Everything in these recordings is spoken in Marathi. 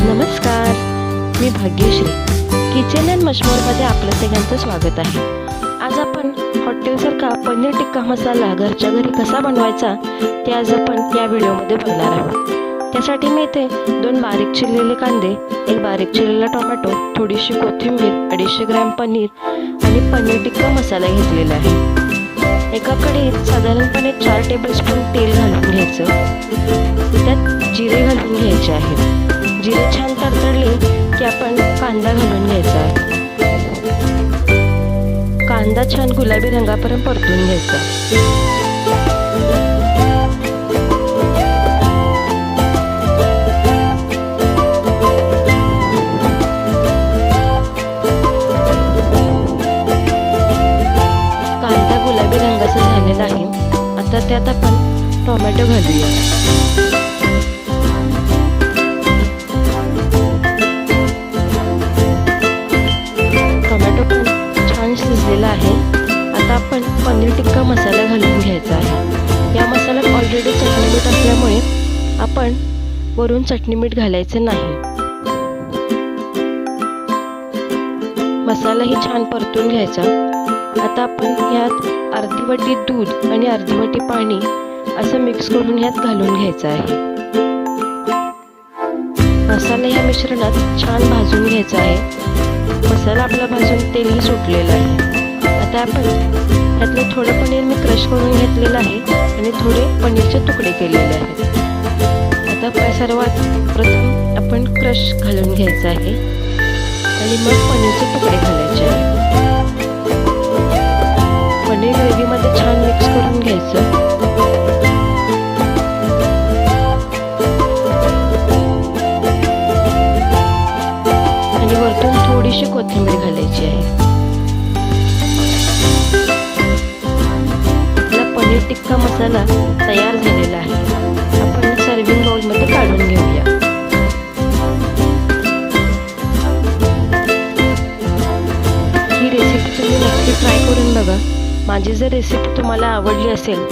नमस्कार, मी भाग्यश्री. किचन अँड मशमूरमध्ये आपलं सगळ्यांचं स्वागत आहे. आज आपण हॉटेलसारखा पनीर टिक्का मसाला घरच्या घरी कसा बनवायचा ते आज आपण या व्हिडिओमध्ये बघणार आहोत. त्यासाठी मी इथे 2 बारीक चिरलेले कांदे, 1 बारीक चिरलेला टोमॅटो, थोडीशी कोथिंबीर, 250 ग्रॅम पनीर आणि पनीर टिक्का मसाला घेतलेला आहे. एका कढईत साधारणपणे 4 टेबलस्पून तेल घालून घ्यायचं. त्यात जिरे घालून घ्यायचे आहे. जिरे छान तडतडले की आपण कांदा घालून घ्यायचा आहे. कांदा छान गुलाबी रंगापर्यंत परतून घ्यायचा. कांदा गुलाबी रंगाचा झालेला आहे. आता त्यात आपण टोमॅटो घालूया. शिजलेला आहे. आता आपण पनीर टिक्का मसाला घालून घ्यायचा आहे. या मसाल्यात ऑलरेडी चटणी मीठ असल्यामुळे आपण वरून चटणी मीठ घालायचं नाही. मसालाही छान परतून घ्यायचा. आता आपण यात अर्धी वाटी दूध आणि अर्धी वाटी पाणी असं मिक्स करून यात घालून घ्यायचं आहे. मसाला या मिश्रणात छान भाजून घ्यायचा आहे. मसाला आपला भाजून तेलही सुटलेलं आहे. आता आपण यातलं थोडं पनीर मी क्रश करून घेतलेलं आहे आणि थोडे पनीरचे तुकडे केलेले आहेत. आता सर्वात प्रथम आपण क्रश घालून घ्यायचं आहे आणि मग पनीरचे तुकडे घालायचे आहे. पनीर ग्रेव्हीमध्ये छान मिक्स करून घ्यायचं. आणि वरतून थोडीशी कोथिंबीर घालायची आहे. आपला पनीर टिक्का मसाला तयार झालेला आहे. आपण सर्विंग बाउलमध्ये काढून घेऊया. ही रेसिपी तुम्ही नक्की ट्राय करून बघा. माझी जर रेसिपी तुम्हाला आवडली असेल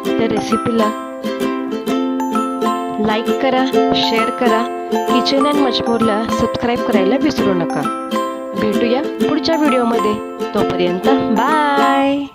तर रेसिपीला लाईक करा, शेअर करा. किचन अँड मशमूरला सबस्क्राईब करायला विसरू नका. भेटूया पुढच्या व्हिडिओमध्ये. तोपर्यंत बाय.